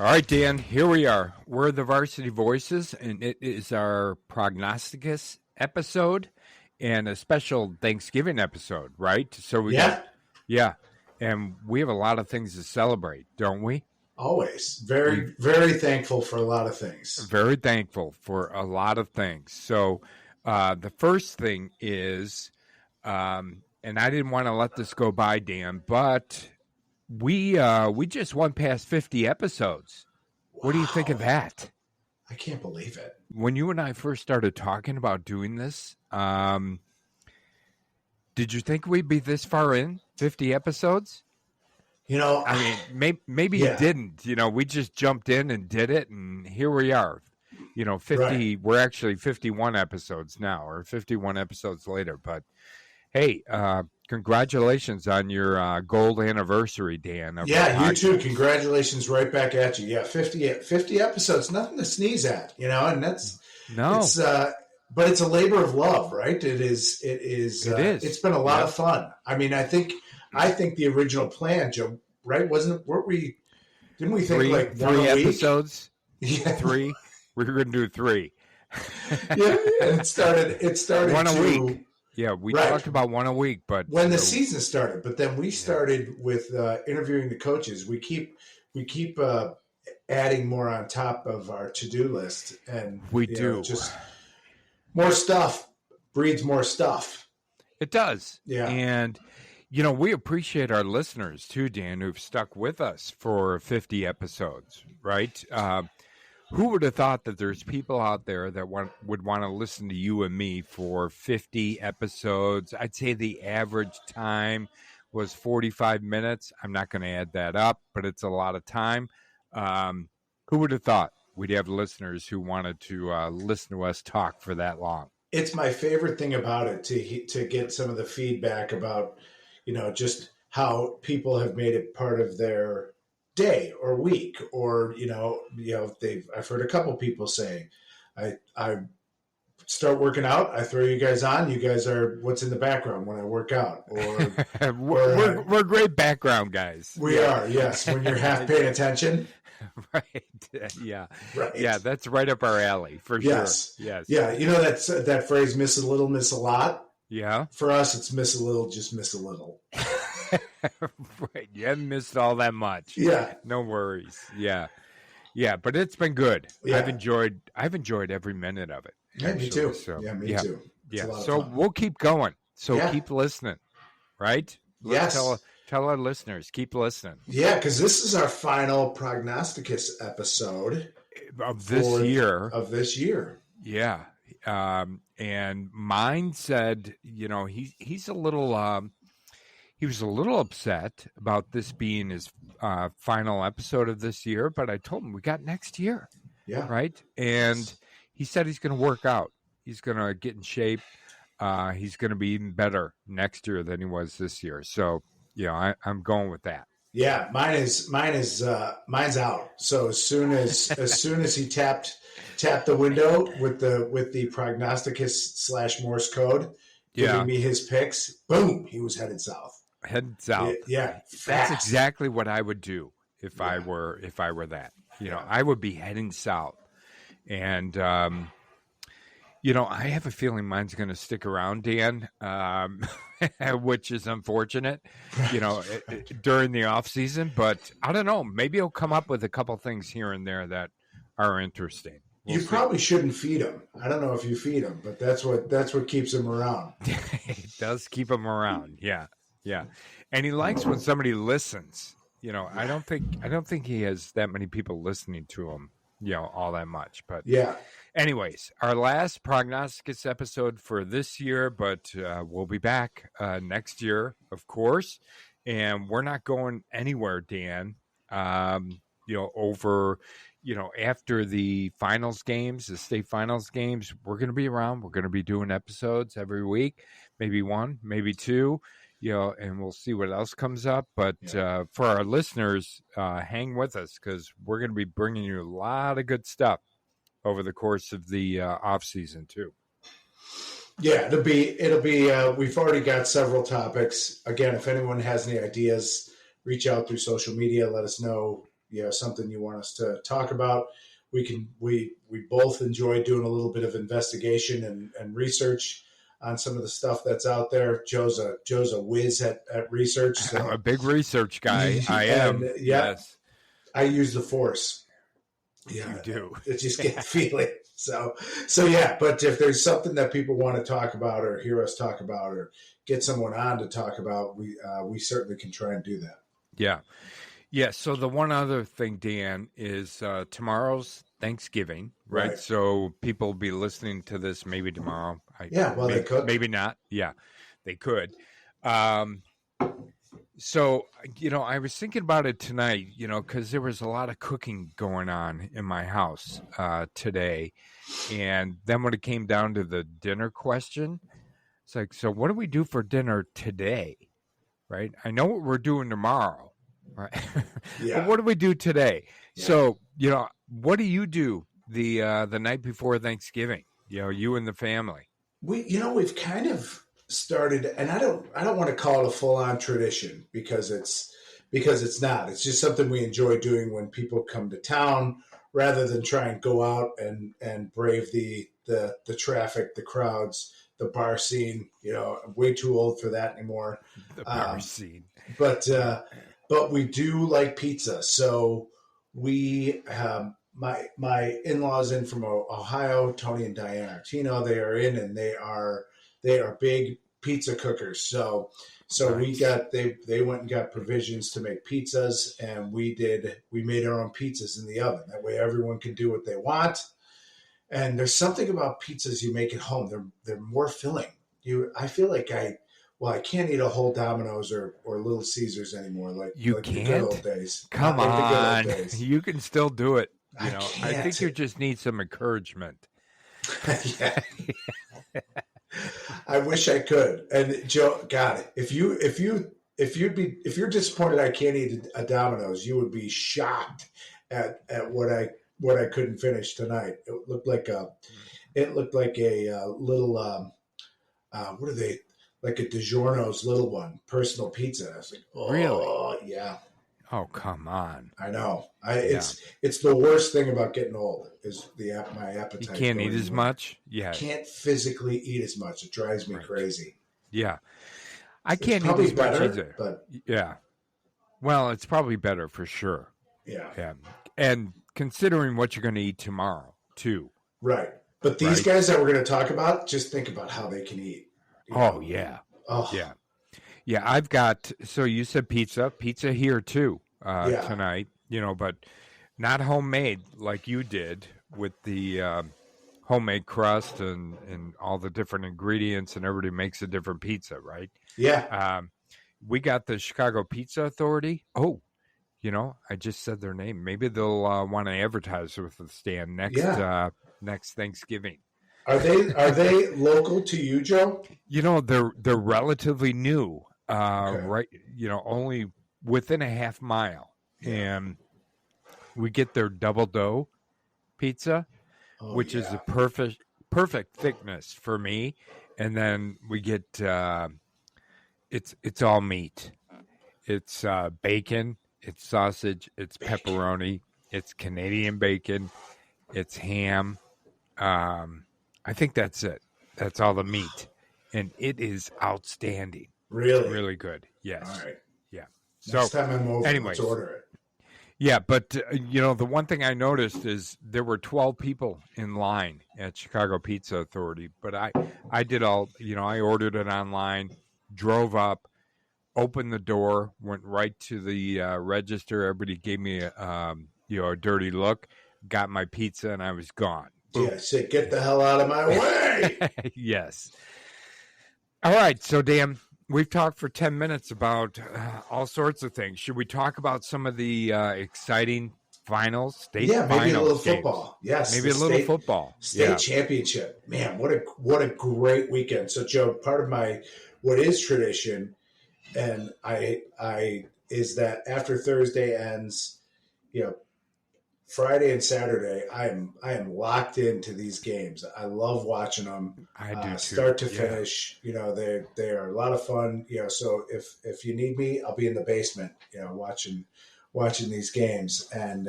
All right, Dan, here we are. We're the Varsity Voices, and it is our Prognosticus episode and a special Thanksgiving episode, right? So we got, and we have a lot of things to celebrate, don't we? Always. Very thankful for a lot of things. Very thankful for a lot of things. So the first thing is, and I didn't want to let this go by, Dan, but we just went past 50 episodes. Wow. What do you think of that? I can't believe it. When you and I first started talking about doing this, did you think we'd be this far in 50 episodes? I mean, maybe you didn't. We just jumped in and did it, and here we are. 50. Right. We're actually 51 episodes now, or 51 episodes later. But hey, congratulations on your gold anniversary, Dan. Yeah, you too. Congratulations right back at you. Yeah, 50 episodes, nothing to sneeze at, and that's but it's a labor of love, right? It is. It's been a lot of fun. I mean, I think the original plan, Joe, right? Didn't we think three episodes? Yeah. 3. We were going to do 3. Yeah, and it started one a week. Yeah, we talked about one a week, but when the season started, but then we started with interviewing the coaches. We keep adding more on top of our to-do list, and we do just more stuff breeds more stuff. It does, yeah. And we appreciate our listeners too, Dan, who've stuck with us for 50 episodes, right? Who would have thought that there's people out there that would want to listen to you and me for 50 episodes? I'd say the average time was 45 minutes. I'm not going to add that up, but it's a lot of time. Who would have thought we'd have listeners who wanted to listen to us talk for that long? It's my favorite thing about it to get some of the feedback about, just how people have made it part of their day or week, or I've heard a couple people saying, I start working out, I throw you guys on, you guys are what's in the background when I work out, or we're great background guys. We are, yes, when you're half paying attention. Right. Yeah. Right. Yeah, that's right up our alley for sure. Yes. Yeah, that's that phrase, miss a little, miss a lot. Yeah. For us, it's miss a little, just miss a little. Right. You haven't missed all that much. Yeah. No worries. Yeah. Yeah, but it's been good. Yeah. I've enjoyed every minute of it. Yeah, me too. So, me too. It's so we'll keep going. So keep listening. Right? Yes. Tell our listeners, keep listening. Yeah, because this is our final Prognosticus episode of this year. Yeah. And mine said, he's a little he was a little upset about this being his final episode of this year, but I told him we got next year. Yeah. Right. And he said he's going to work out. He's going to get in shape. He's going to be even better next year than he was this year. So, I'm going with that. Yeah. Mine's out. So as soon as he tapped the window with the Prognosticus / Morse code, giving me his picks, boom, he was headed south. Headed south. Yeah. That's exactly what I would do if I were that. I would be heading south. And I have a feeling mine's going to stick around, Dan, which is unfortunate, during the off season. But I don't know. Maybe he'll come up with a couple things here and there that are interesting. We'll see. Probably shouldn't feed him. I don't know if you feed him, but that's what keeps him around. It does keep him around. Yeah, yeah. And he likes when somebody listens. I don't think he has that many people listening to him, all that much. But yeah. Anyways, our last Prognosticus episode for this year, but we'll be back next year, of course. And we're not going anywhere, Dan. After the finals games, the state finals games, we're going to be around. We're going to be doing episodes every week, maybe 1, maybe 2, and we'll see what else comes up. But for our listeners, hang with us because we're going to be bringing you a lot of good stuff over the course of the off season too. Yeah, it'll be. We've already got several topics. Again, if anyone has any ideas, reach out through social media. Let us know something you want us to talk about, we both enjoy doing a little bit of investigation and research on some of the stuff that's out there. Joe's a whiz at research. So. I'm a big research guy. I am. And, yes. I use the force. Yeah, you do. It just get the feeling. So yeah. But if there's something that people want to talk about or hear us talk about or get someone on to talk about, we certainly can try and do that. Yeah. Yeah. So the one other thing, Dan, is tomorrow's Thanksgiving, right? So people will be listening to this maybe tomorrow. They could. Maybe not. Yeah, they could. So, I was thinking about it tonight, because there was a lot of cooking going on in my house today. And then when it came down to the dinner question, it's like, so what do we do for dinner today? Right? I know what we're doing tomorrow. Right? Yeah. But what do we do today? Yeah. So, what do you do the night before Thanksgiving? You and the family. We've kind of started, and I don't want to call it a full-on tradition because it's not. It's just something we enjoy doing when people come to town, rather than try and go out and brave the traffic, the crowds, the bar scene. I'm way too old for that anymore. The bar scene. But we do like pizza. So we my in-laws in from Ohio, Tony and Diane Artino, they are in, and they are big pizza cookers. So nice. They went and got provisions to make pizzas, and we made our own pizzas in the oven. That way everyone can do what they want. And there's something about pizzas you make at home. They're more filling. I feel like I can't eat a whole Domino's or Little Caesars anymore. Like can't? The good old days. Come Not on, like the good old days. You can still do it. I think you just need some encouragement. Yeah. I wish I could. And Joe, God, if you're disappointed I can't eat a Domino's, you would be shocked at what I couldn't finish tonight. It looked like a little what are they, like a DiGiorno's little one, personal pizza. I was like, oh, really? Yeah. Oh, come on. I know. It's the worst thing about getting old is my appetite. You can't eat as much? Yeah. Can't physically eat as much. It drives me crazy. Yeah. I can't eat as much either. But yeah. Well, it's probably better for sure. Yeah. And considering what you're going to eat tomorrow, too. Right. But these guys that we're going to talk about, just think about how they can eat. Yeah. Oh. Yeah. Yeah, I've got, so you said pizza here too tonight, but not homemade like you did with the homemade crust and all the different ingredients, and everybody makes a different pizza, right? Yeah. We got the Chicago Pizza Authority. Oh, I just said their name. Maybe they'll want to advertise with the stand next Thanksgiving. Are they local to you, Joe? They're relatively new. Okay. Right, only within a half mile, and we get their double dough pizza, which is the perfect thickness for me, and then we get it's all meat. It's bacon, it's sausage, it's pepperoni, it's Canadian bacon, it's ham. I think that's it. That's all the meat, and it is outstanding. Really? Really good. Yes. All right. Yeah. Next time I'm over, let's order it. Yeah, but, the one thing I noticed is there were 12 people in line at Chicago Pizza Authority, but I did all, I ordered it online, drove up, opened the door, went right to the register. Everybody gave me a dirty look, got my pizza, and I was gone. Yeah, say, get the hell out of my way. Yes. All right. So, Dan, we've talked for 10 minutes about all sorts of things. Should we talk about some of the exciting finals, state finals? Yeah, maybe a little games? Football. Yes. Maybe a little football. State championship. Man, what a great weekend. So, Joe, part of what is tradition, and I is that after Thursday ends, Friday and Saturday, I am locked into these games. I love watching them. I do too. Start to finish. They are a lot of fun. So if you need me, I'll be in the basement. Watching watching these games, and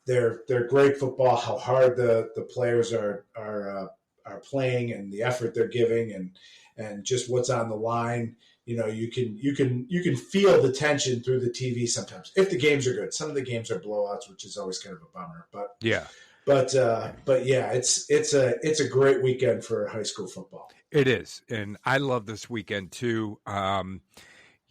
they're great football. How hard the players are playing, and the effort they're giving, and just what's on the line. You can feel the tension through the TV sometimes if the games are good. Some of the games are blowouts, which is always kind of a bummer. But yeah, but yeah, it's a great weekend for high school football. It is, and I love this weekend too. I'm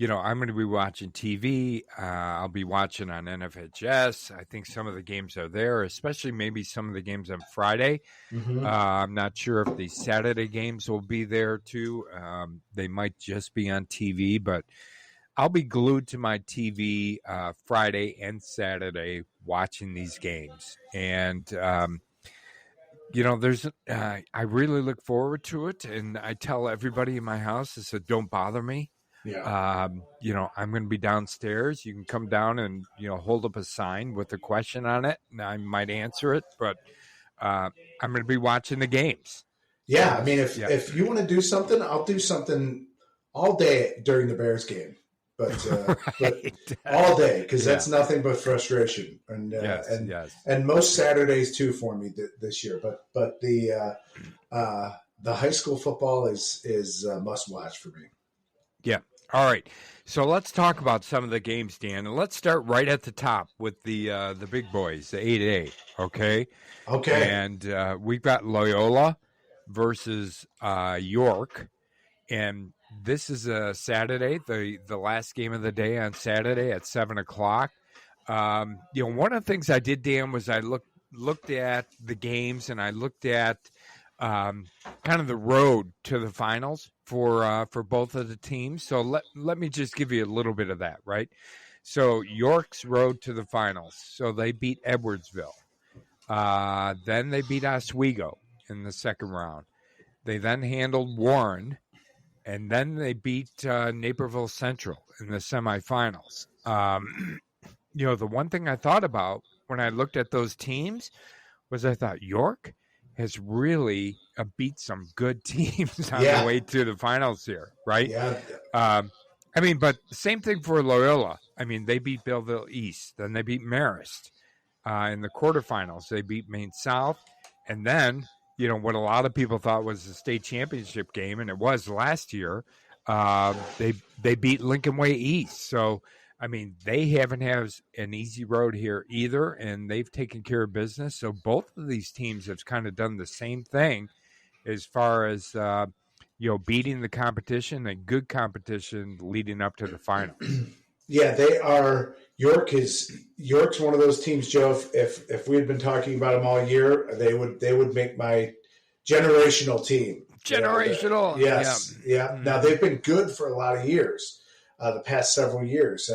going to be watching TV. I'll be watching on NFHS. I think some of the games are there, especially maybe some of the games on Friday. Mm-hmm. I'm not sure if the Saturday games will be there too. They might just be on TV, but I'll be glued to my TV Friday and Saturday watching these games. And, I really look forward to it. And I tell everybody in my house, I said, don't bother me. Yeah. I'm going to be downstairs. You can come down and, hold up a sign with a question on it, and I might answer it, but I'm going to be watching the games. Yeah. I mean, if you want to do something, I'll do something all day during the Bears game, but all day, because that's nothing but frustration. And, and most Saturdays too for me this year, but the high school football is must watch for me. Yeah. All right. So let's talk about some of the games, Dan, and let's start right at the top with the big boys, the 8A. Okay. Okay. And we've got Loyola versus York, and this is a Saturday, the last game of the day on Saturday at 7:00. One of the things I did, Dan, was I looked at the games, and I looked at kind of the road to the finals for both of the teams. So let me just give you a little bit of that, right? So York's road to the finals. So they beat Edwardsville. Then they beat Oswego in the second round. They then handled Warren, and then they beat Naperville Central in the semifinals. The one thing I thought about when I looked at those teams was I thought York has really beat some good teams on the way to the finals here, right? Yeah. But same thing for Loyola. I mean, they beat Belleville East, then they beat Marist in the quarterfinals. They beat Maine South, and then what a lot of people thought was the state championship game, and it was last year. They beat Lincoln Way East, so. I mean, they haven't had an easy road here either, and they've taken care of business. So both of these teams have kind of done the same thing as far as, beating the competition and good competition leading up to the finals. Yeah, they are. York's one of those teams, Joe. If we had been talking about them all year, they would make my generational team. Generational. Yes. Yeah. Mm-hmm. Now they've been good for a lot of years. The past several years,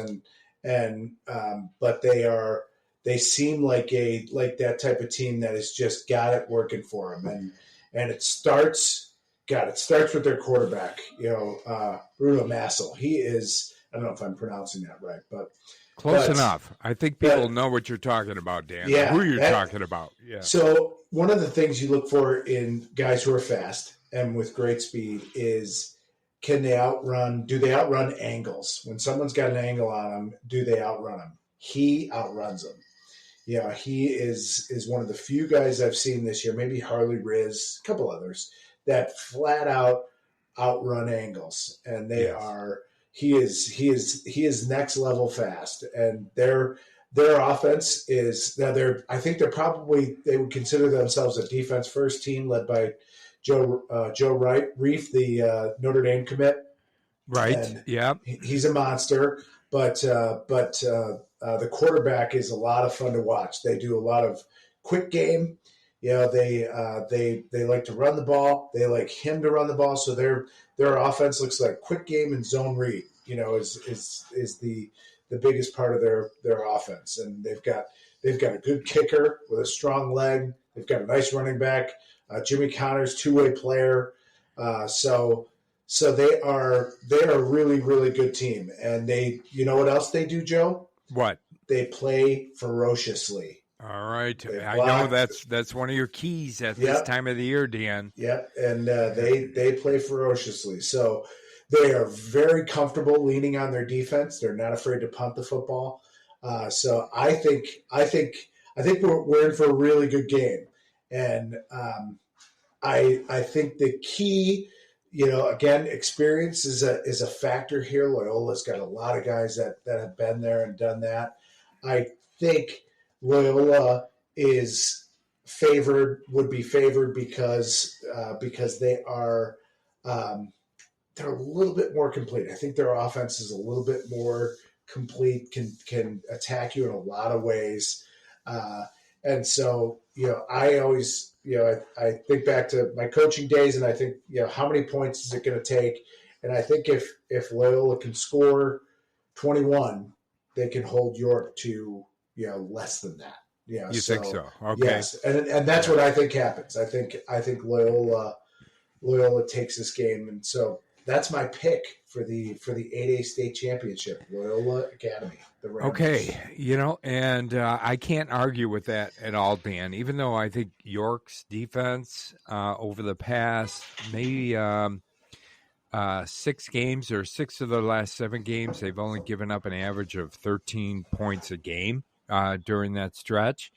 but they seem like that type of team that has just got it working for them, and it starts with their quarterback, Bruno Massel. He is, I don't know if I'm pronouncing that right, but close enough. I think people know what you're talking about, Dan. Yeah, who you're talking about. Yeah. So one of the things you look for in guys who are fast and with great speed is, do they outrun angles? When someone's got an angle on them, do they outrun them? He outruns them. Yeah, he is one of the few guys I've seen this year, maybe Harley Riz, a couple others, that flat out outrun angles. And he is next level fast. And their offense is, I think they would consider themselves a defense first team led by Joe Reif, the Notre Dame commit. Right. Yeah. He's a monster, but the quarterback is a lot of fun to watch. They do a lot of quick game. They like to run the ball. They like him to run the ball. So their offense looks like quick game and zone read. Is the biggest part of their offense. And they've got a good kicker with a strong leg. They've got a nice running back. Jimmy Connor's two-way player. So they are a really, really good team. And you know what else they do, Joe? What? They play ferociously. All right. I know that's one of your keys at this time of the year, Dan. Yep. And they play ferociously. So they are very comfortable leaning on their defense. They're not afraid to punt the football. So I think we're in for a really good game, and I think the key, again, experience is a factor here. Loyola's got a lot of guys that have been there and done that. I think Loyola would be favored because um, they're a little bit more complete. I think their offense is a little bit more complete, can attack you in a lot of ways. Uh, and so, I always, I think back to my coaching days, and I think, how many points is it going to take? And I think if Loyola can score 21, they can hold York to, less than that. You think so? Okay. Yes, and that's what I think happens. I think Loyola takes this game, and so that's my pick for the 8A state championship, Loyola Academy. The Ramblers. Okay, and I can't argue with that at all, Dan. Even though I think York's defense over the past maybe 6 games or 6 of the last 7 games, they've only given up an average of 13 points a game during that stretch.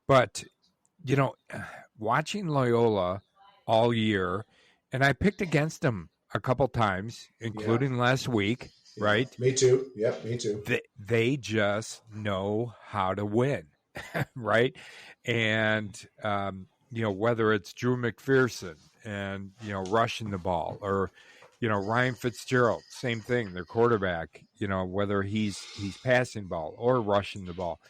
But watching Loyola all year, and I picked against them a couple times, including last week, right? Me too. Yep, me too. They just know how to win, right? And, whether it's Drew McPherson and, rushing the ball, or, Ryan Fitzgerald, same thing, their quarterback, whether he's passing ball or rushing the ball.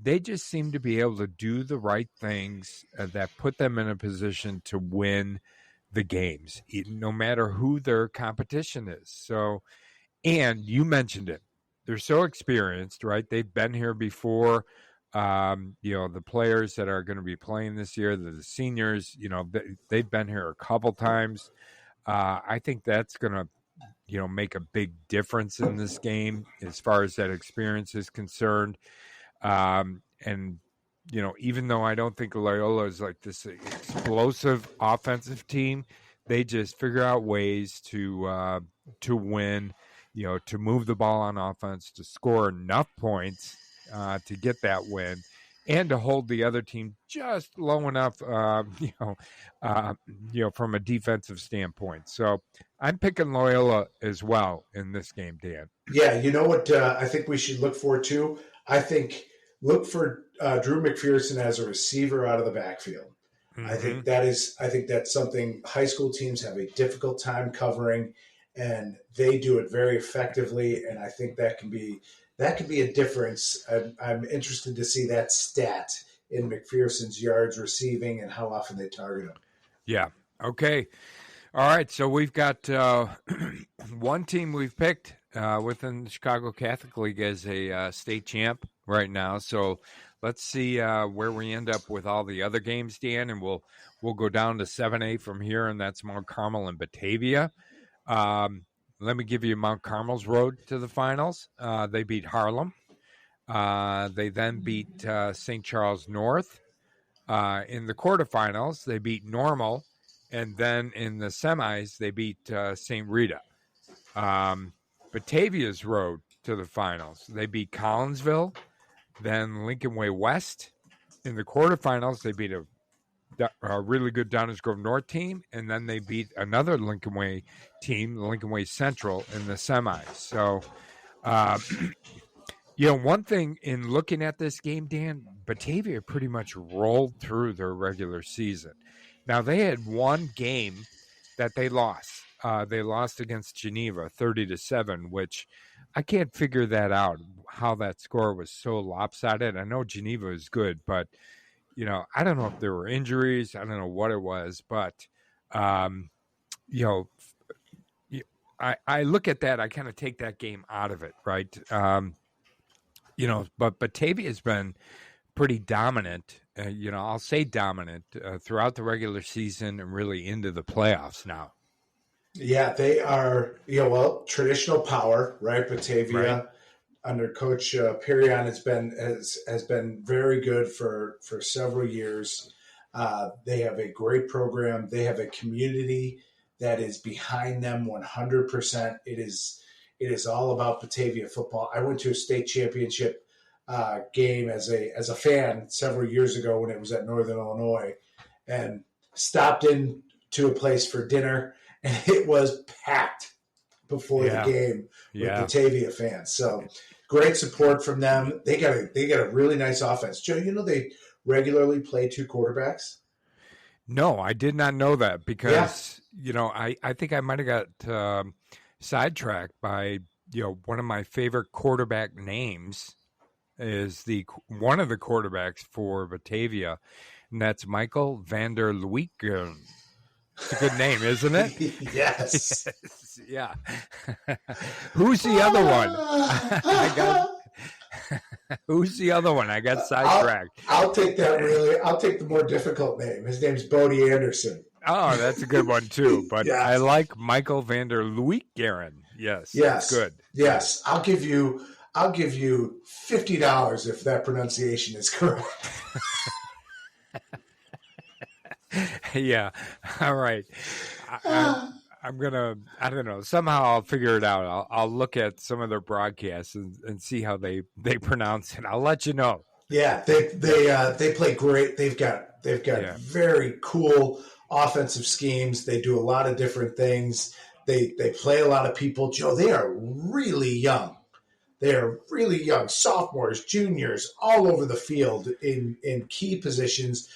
They just seem to be able to do the right things that put them in a position to win the games, no matter who their competition is. So, and you mentioned it, they're so experienced, right? They've been here before. The players that are going to be playing this year, the seniors, they've been here a couple times. I think that's going to, make a big difference in this game as far as that experience is concerned. And, even though I don't think Loyola is like this explosive offensive team, they just figure out ways to win, to move the ball on offense, to score enough points to get that win, and to hold the other team just low enough, from a defensive standpoint. So I'm picking Loyola as well in this game, Dan. Yeah, you know what I think we should look for too? I think look for Drew McPherson as a receiver out of the backfield. Mm-hmm. I think that's something high school teams have a difficult time covering, and they do it very effectively. And I think that can be a difference. I'm interested to see that stat in McPherson's yards receiving and how often they target him. Yeah. Okay. All right. So we've got one team we've picked within the Chicago Catholic League as a state champ right now. So let's see where we end up with all the other games, Dan, and we'll go down to 7A from here, and that's Mount Carmel and Batavia. Let me give you Mount Carmel's road to the finals. They beat Harlem. They then beat St. Charles North. In the quarterfinals, they beat Normal. And then in the semis, they beat St. Rita. Batavia's road to the finals. They beat Collinsville, then Lincoln Way West. In the quarterfinals, they beat a really good Downers Grove North team, and then they beat another Lincoln Way team, Lincoln Way Central, in the semis. So, one thing in looking at this game, Dan, Batavia pretty much rolled through their regular season. Now, they had one game that they lost. They lost against Geneva 30-7, which I can't figure that out, how that score was so lopsided. I know Geneva is good, but, I don't know if there were injuries. I don't know what it was, but, I look at that. I kind of take that game out of it, right? But Batavia has been pretty dominant, I'll say dominant throughout the regular season and really into the playoffs now. Yeah, they are, traditional power, right? Batavia, right, under Coach Perion has been very good for several years. They have a great program. They have a community that is behind them 100%. It is all about Batavia football. I went to a state championship game as a fan several years ago when it was at Northern Illinois, and stopped in to a place for dinner, and it was packed before the game with Batavia fans. So great support from them. They got a really nice offense. Joe, they regularly play two quarterbacks. No, I did not know that because I think I might have got sidetracked by one of my favorite quarterback names is one of the quarterbacks for Batavia, and that's Michael Vander Leeuwen. It's a good name, isn't it? Yes. Yeah. Who's the other one? Who's the other one? I got sidetracked. I'll take the more difficult name. His name's Bodie Anderson. Oh, that's a good one too. But yes. I like Michael Vander Leeuwen. Yes. That's good. Yes. I'll give you $50 if that pronunciation is correct. Yeah. All right. I'm going to, I don't know, somehow I'll figure it out. I'll look at some of their broadcasts and see how they pronounce it. I'll let you know. Yeah, they play great. They've got very cool offensive schemes. They do a lot of different things. They play a lot of people. Joe, they are really young. They are really young, sophomores, juniors, all over the field in key positions.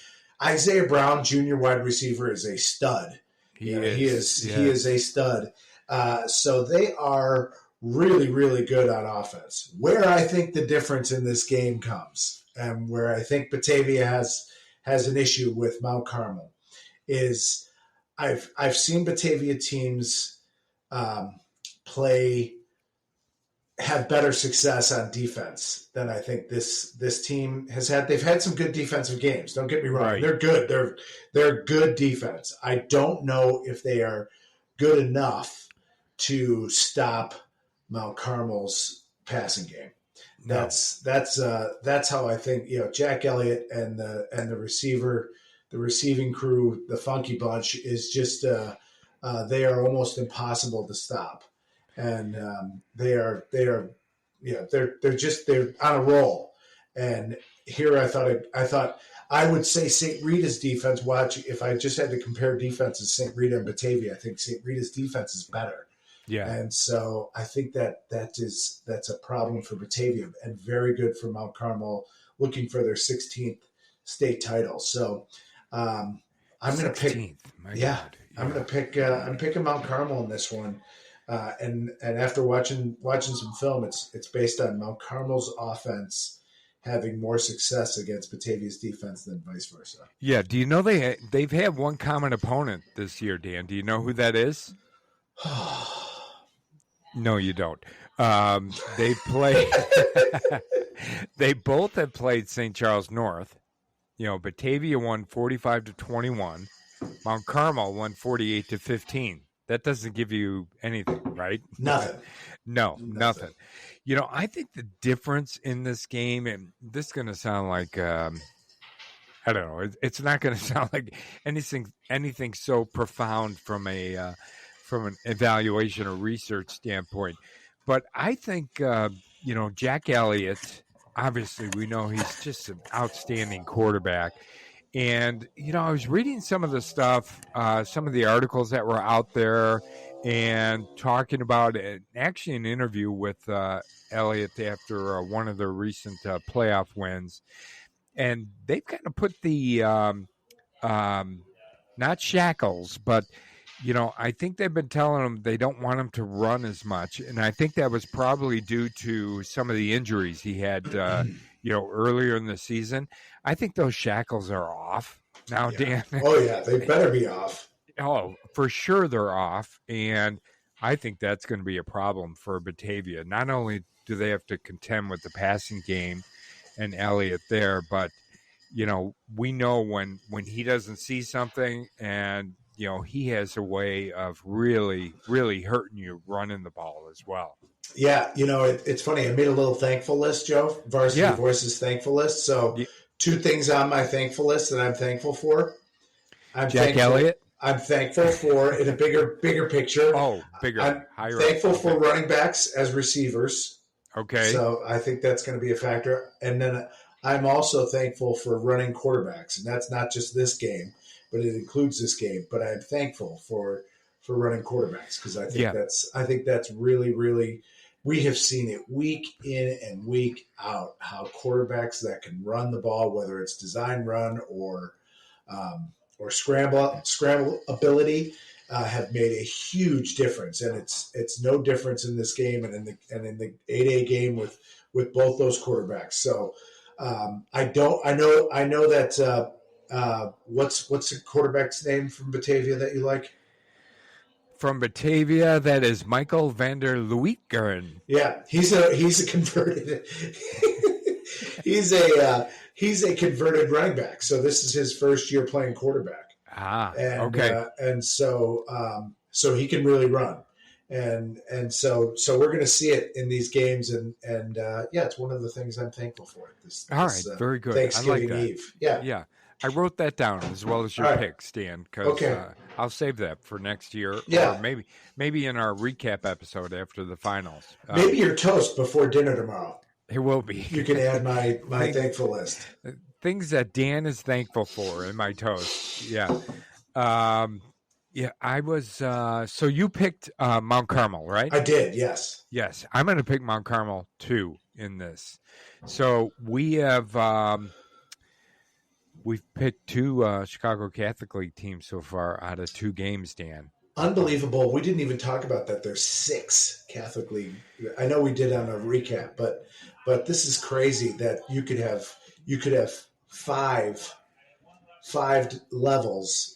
Isaiah Brown, junior wide receiver, is a stud. He is a stud. So they are really, really good on offense. Where I think the difference in this game comes, and where I think Batavia has an issue with Mount Carmel, is I've seen Batavia teams have better success on defense than I think this team has had. They've had some good defensive games. Don't get me wrong. Right. They're good. They're good defense. I don't know if they are good enough to stop Mount Carmel's passing game. No. That's how I think, Jack Elliott and the receiving crew, the Funky Bunch, is just they are almost impossible to stop. And they're on a roll. And here I thought I would say St. Rita's defense. If I just had to compare defenses, St. Rita and Batavia, I think St. Rita's defense is better. Yeah. And so I think that's a problem for Batavia, and very good for Mount Carmel, looking for their 16th state title. So I'm going to pick. I'm going to pick. I'm picking Mount Carmel in this one. And after watching some film, it's based on Mount Carmel's offense having more success against Batavia's defense than vice versa. Yeah. Do you know they've had one common opponent this year, Dan? Do you know who that is? No, you don't. They play. They both have played St. Charles North. Batavia won 45-21. Mount Carmel won 48-15. That doesn't give you anything, right? Nothing. No, nothing. I think the difference in this game, and this is going to sound like, I don't know, it's not going to sound like anything so profound from an evaluation or research standpoint. But I think, Jack Elliott, obviously we know he's just an outstanding quarterback. And, I was reading some of the stuff, some of the articles that were out there, and talking about actually an interview with Elliott after one of their recent playoff wins. And they've kind of put the, not shackles, but, I think they've been telling him they don't want him to run as much. And I think that was probably due to some of the injuries he had, earlier in the season. I think those shackles are off now, Dan. Oh, yeah. They better be off. Oh, for sure they're off. And I think that's going to be a problem for Batavia. Not only do they have to contend with the passing game and Elliott there, but, we know when he doesn't see something and, he has a way of really, really hurting you running the ball as well. Yeah, it's funny. I made a little thankful list, Joe, Varsity Voices thankful list. So two things on my thankful list that I'm thankful for. Jack Elliott? I'm thankful for, in a bigger picture. Oh, bigger. I'm thankful for running backs as receivers. Okay. So I think that's going to be a factor. And then I'm also thankful for running quarterbacks, and that's not just this game, but it includes this game. But I'm thankful for running quarterbacks because Yeah. I think that's really really we have seen it week in and week out how quarterbacks that can run the ball, whether it's design run or scramble ability, have made a huge difference, and it's no difference in this game and in the 8A game with both those quarterbacks. So I know that what's the quarterback's name from Batavia that you like? From Batavia, that is Michael van der Luikeren. Yeah, he's a converted he's a converted running back. So this is his first year playing quarterback. Okay. And so so he can really run, and so we're going to see it in these games, and yeah, it's one of the things I'm thankful for. All right, very good. Thanksgiving I like that. Eve, yeah. Yeah, I wrote that down as well as your All right. picks, Dan, because Okay. I'll save that for next year. Yeah. Or maybe in our recap episode after the finals. Maybe your toast before dinner tomorrow. It will be. You can add my thankful list. Things that Dan is thankful for in my toast. Yeah. Yeah, I was. So you picked Mount Carmel, right? I did, yes. Yes, I'm going to pick Mount Carmel too in this. So we have we've picked two Chicago Catholic League teams so far out of 2 games, Dan. Unbelievable. We didn't even talk about that. There's 6 Catholic League. I know we did on a recap, but this is crazy that you could have five levels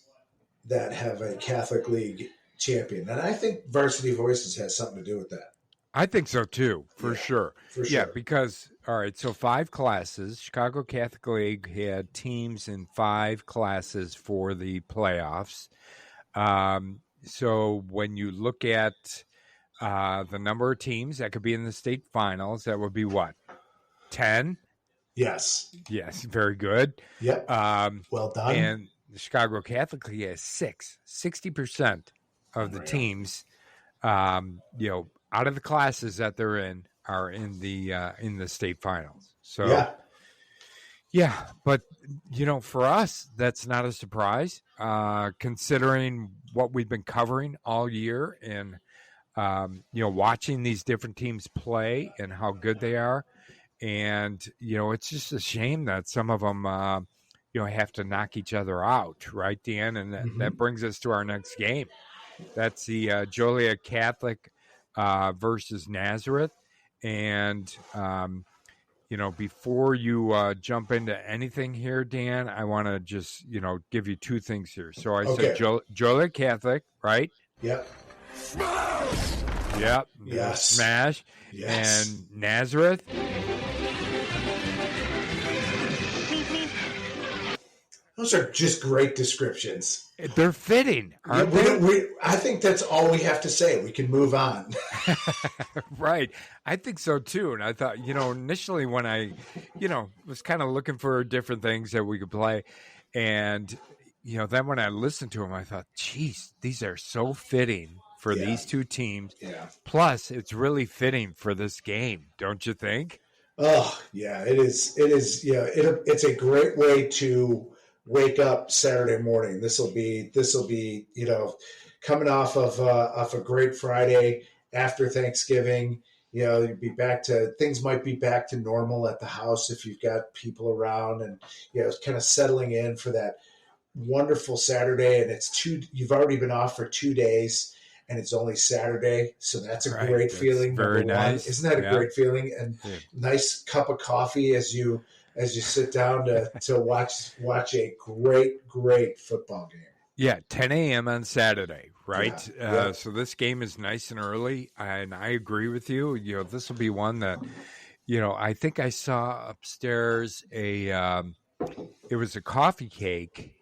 that have a Catholic League champion. And I think Varsity Voices has something to do with that. I think so too, for sure. For sure. Yeah, because all right, so 5 classes. Chicago Catholic League had teams in 5 classes for the playoffs. So when you look at the number of teams that could be in the state finals, that would be what? 10? Yes. Yes, very good. Yep. Well done. And the Chicago Catholic League has 60% of the teams, out of the classes that they're in are in the state finals. So yeah, but for us, that's not a surprise, considering what we've been covering all year and watching these different teams play and how good they are. And it's just a shame that some of them have to knock each other out, right, Dan? And that brings us to our next game. That's the Joliet Catholic versus Nazareth. And before you jump into anything here, Dan, I want to just give you 2 things here. So I said Joliet Catholic, right? Yep. Smash. Yep. Yes. Smash. Yes. And Nazareth. Those are just great descriptions. They're fitting, aren't they? I think that's all we have to say. We can move on. Right. I think so, too. And I thought, initially when I, was kind of looking for different things that we could play. And, then when I listened to them, I thought, geez, these are so fitting for these 2 teams. Yeah. Plus, it's really fitting for this game, don't you think? Oh, yeah, it is. It is. Yeah, it's a great way to wake up Saturday morning. This will be coming off of a great Friday after Thanksgiving. You'd be things might be back to normal at the house if you've got people around, and kind of settling in for that wonderful Saturday. And you've already been off for 2 days, and it's only Saturday, so that's a great feeling. Very nice. Isn't that a great feeling? And nice cup of coffee as you sit down to watch a great football game. Yeah, 10 a.m. on Saturday, right? Yeah. So this game is nice and early, and I agree with you. This will be one that, I think I saw upstairs it was a coffee cake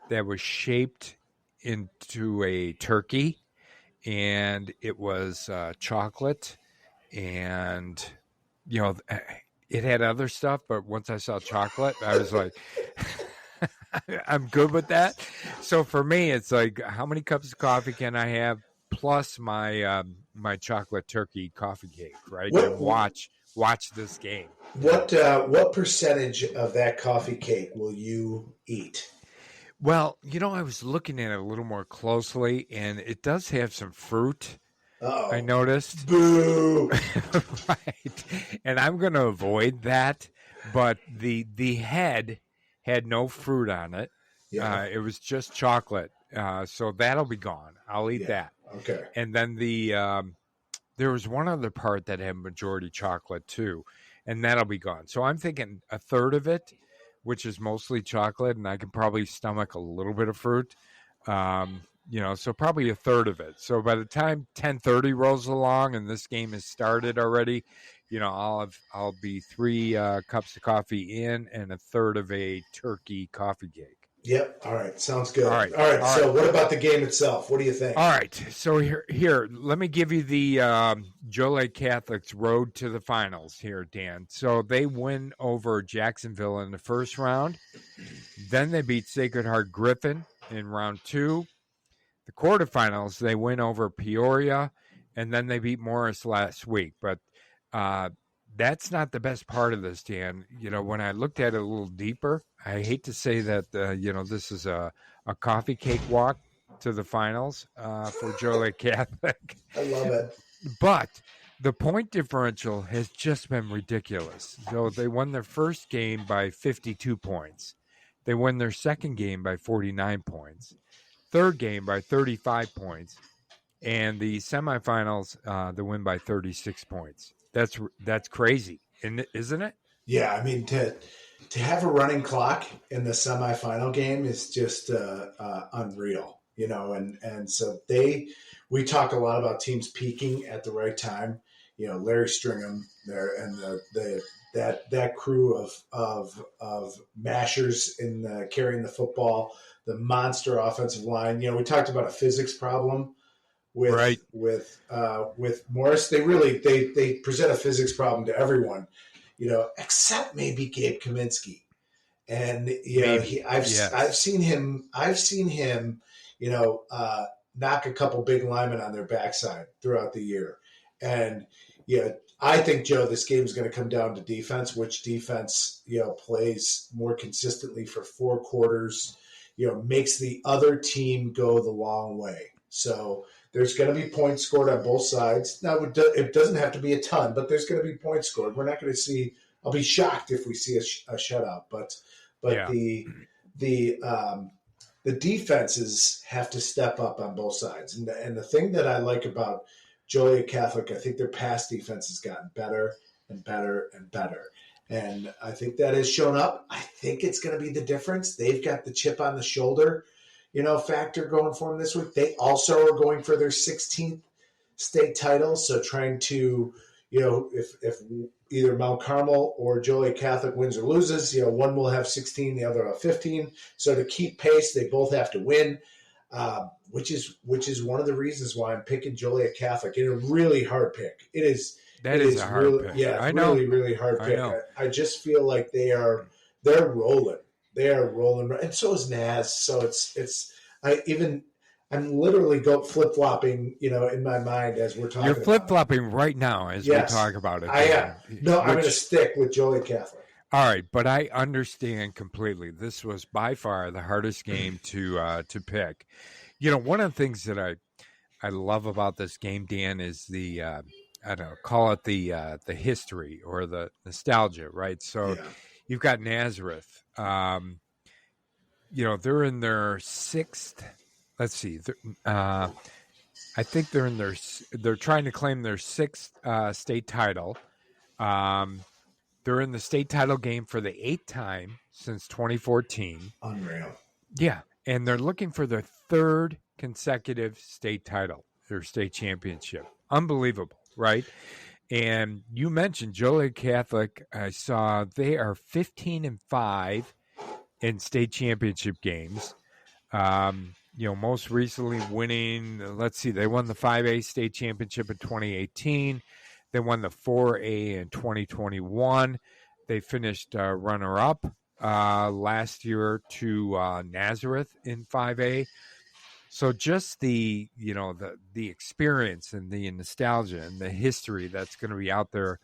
that was shaped into a turkey, and it was chocolate, and, it had other stuff, but once I saw chocolate, I was like, I'm good with that. So for me, it's like, how many cups of coffee can I have plus my my chocolate turkey coffee cake, right? And watch watch this game. What percentage of that coffee cake will you eat? Well, I was looking at it a little more closely, and it does have some fruit. I Oh, noticed. boo! Right. And I'm going to avoid that, but the head had no fruit on it. Yeah, It was just chocolate. So that'll be gone. I'll eat yeah. that. Okay. And then there was one other part that had majority chocolate too, and that'll be gone. So I'm thinking a third of it, which is mostly chocolate, and I can probably stomach a little bit of fruit. So probably a third of it. So by the time 10:30 rolls along and this game has started already, I'll be 3 cups of coffee in and a third of a turkey coffee cake. Yep. All right. Sounds All good. right. All right. All So, right. what about the game itself? What do you think? All right. So here, let me give you the Joliet Catholic's road to the finals here, Dan. So they win over Jacksonville in the first round. Then they beat Sacred Heart Griffin in round 2. The quarterfinals, they win over Peoria, and then they beat Morris last week. But that's not the best part of this, Dan. When I looked at it a little deeper, I hate to say that, this is a coffee cake walk to the finals for Joliet Catholic. I love it. But the point differential has just been ridiculous. So they won their first game by 52 points. They won their second game by 49 points. Third game by 35 points. And the semifinals, they win by 36 points. That's crazy, isn't it? Yeah, I mean to have a running clock in the semifinal game is just unreal, and so we talk a lot about teams peaking at the right time. Larry Stringham there and that crew of mashers in carrying the football, the monster offensive line. We talked about a physics problem with Right. with Morris. They present a physics problem to everyone, except maybe Gabe Kaminsky. And I've seen him knock a couple big linemen on their backside throughout the year. And I think, Joe, this game is going to come down to defense, which defense plays more consistently for 4 quarters, makes the other team go the long way. So there's going to be points scored on both sides. Now, it doesn't have to be a ton, but there's going to be points scored. We're not going to see. I'll be shocked if we see a shutout. But Yeah. the defenses have to step up on both sides. And the thing that I like about Joliet Catholic, I think their pass defense has gotten better and better and better. And I think that has shown up. I think it's going to be the difference. They've got the chip on the shoulder, factor going for them this week. They also are going for their 16th state title. So trying to, if either Mount Carmel or Joliet Catholic wins or loses, one will have 16, the other will have 15. So to keep pace, they both have to win, which is one of the reasons why I'm picking Joliet Catholic. In a really hard pick. It is a hard really, pick. Yeah, I know. really, really hard pick. I just feel like they're rolling. They are rolling, and so is Naz. So I'm literally flip flopping, in my mind as we're talking. You're flip flopping right now as we talk about it. I am. No, I'm going to stick with Joliet Catholic. All right, but I understand completely. This was by far the hardest game to pick. One of the things that I love about this game, Dan, is the I don't know, call it the history or the nostalgia, right? So you've got Nazareth. They're in their 6th. Let's see. I think they're trying to claim their 6th state title. They're in the state title game for the 8th time since 2014. Unreal. Yeah, and they're looking for their 3rd consecutive state title, their state championship. Unbelievable, right? And you mentioned Joliet Catholic. I saw they are 15-5 in state championship games. Most recently winning, they won the 5A state championship in 2018. They won the 4A in 2021. They finished runner-up last year to Nazareth in 5A. So just the experience and the nostalgia and the history that's going to be out there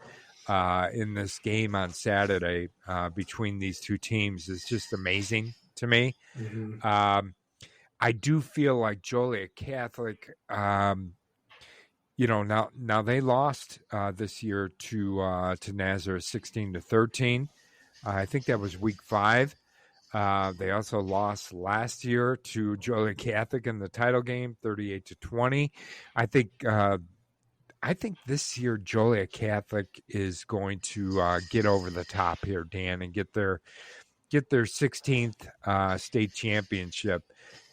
in this game on Saturday between these two teams is just amazing to me. Mm-hmm. I do feel like Joliet Catholic, now they lost this year to Nazareth 16-13. I think that was week 5. They also lost last year to Joliet Catholic in the title game, 38-20. I think this year Joliet Catholic is going to get over the top here, Dan, and get their 16th state championship.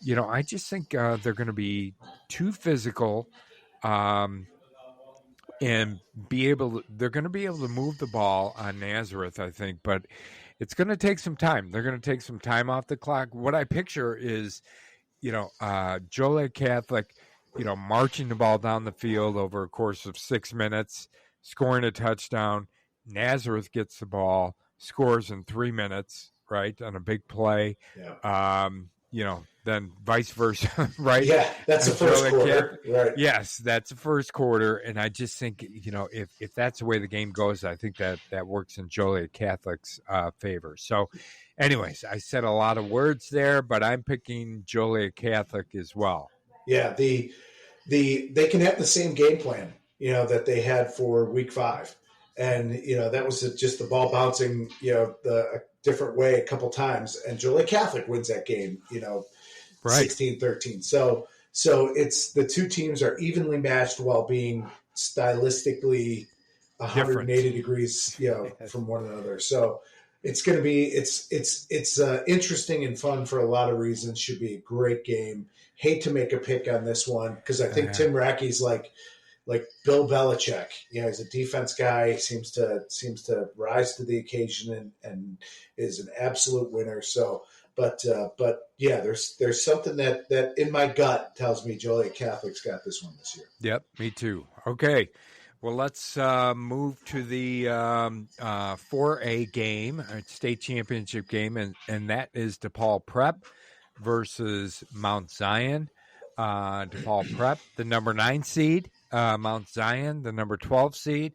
I just think they're going to be too physical, and they're going to be able to move the ball on Nazareth, I think, but it's going to take some time. They're going to take some time off the clock. What I picture is, Joliet Catholic, marching the ball down the field over a course of 6 minutes, scoring a touchdown. Nazareth gets the ball, scores in 3 minutes, right, on a big play. Yeah. Then vice versa, right? Yeah, that's the first quarter. Right. Yes, that's the first quarter, and I just think if that's the way the game goes, I think that works in Joliet Catholic's favor. So, anyways, I said a lot of words there, but I'm picking Joliet Catholic as well. Yeah, they can have the same game plan, that they had for week 5, and that was just the ball bouncing, a different way a couple times, and Joliet Catholic wins that game, right. 16-13. So it's the two teams are evenly matched while being stylistically 180 Different. degrees, from one another. So it's going to be it's interesting and fun for a lot of reasons. Should be a great game. Hate to make a pick on this one because I think Tim Rackey's like Bill Belichick. He's a defense guy. Seems to rise to the occasion and is an absolute winner. So, but yeah, there's something that in my gut tells me Joliet Catholic's got this one this year. Yep, me too. Okay. Well, let's move to the 4A game, state championship game, and that is DePaul Prep versus Mount Zion. DePaul Prep, the number 9 seed, Mount Zion, the number 12 seed.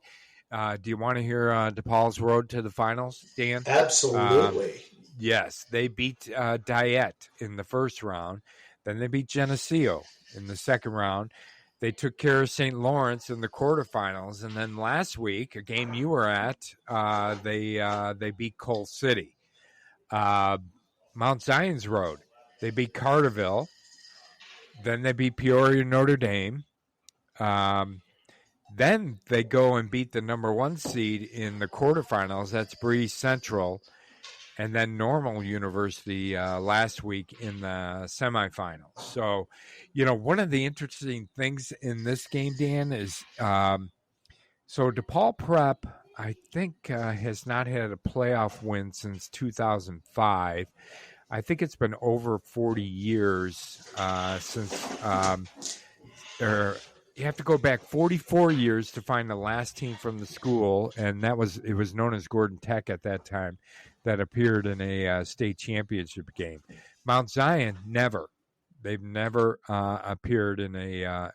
Do you want to hear DePaul's road to the finals, Dan? Absolutely. Yes, they beat Diet in the first round. Then they beat Geneseo in the second round. They took care of St. Lawrence in the quarterfinals, and then last week, a game you were at, they beat Coal City. Mount Zion's road, they beat Carterville. Then they beat Peoria Notre Dame. Then they go and beat the number 1 seed in the quarterfinals. That's Breeze Central. And then Normal University last week in the semifinals. So, one of the interesting things in this game, Dan, is so DePaul Prep, I think, has not had a playoff win since 2005. I think it's been over 40 years since you have to go back 44 years to find the last team from the school, and it was known as Gordon Tech at that time, that appeared in a state championship game. Mount Zion, never. They've never appeared in a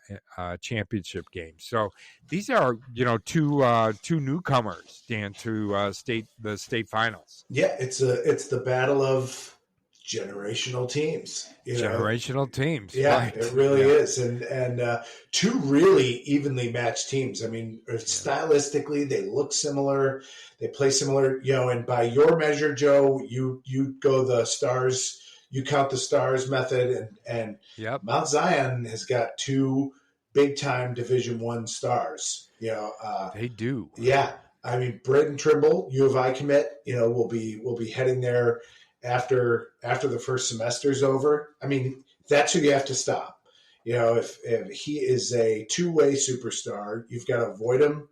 championship game. So these are, two newcomers, Dan, to the state finals. Yeah, it's the battle of generational teams. Generational teams. Yeah, right. It really is. And two really evenly matched teams. I mean, stylistically, they look similar. They play similar, and by your measure, Joe, you go the stars, you count the stars method, and yep. Mount Zion has got 2 big-time Division I stars. They do. Yeah. I mean, Braden Trimble, U of I commit, will be heading there after the first semester's over. I mean, that's who you have to stop. If he is a two-way superstar, you've got to avoid him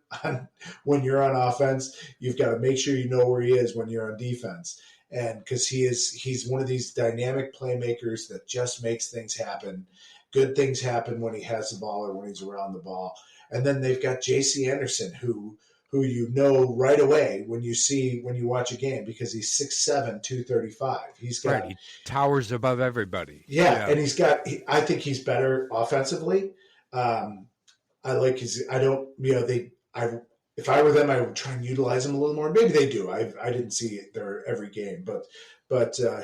when you're on offense. You've got to make sure you know where he is when you're on defense. And because he's one of these dynamic playmakers that just makes things happen. Good things happen when he has the ball or when he's around the ball. And then they've got J.C. Anderson, who right away when you watch a game, because he's 6'7", 235. He's got, he towers above everybody. Yeah, and I think he's better offensively. I like his. I don't. if I were them, I would try and utilize him a little more. Maybe they do. I didn't see their every game, but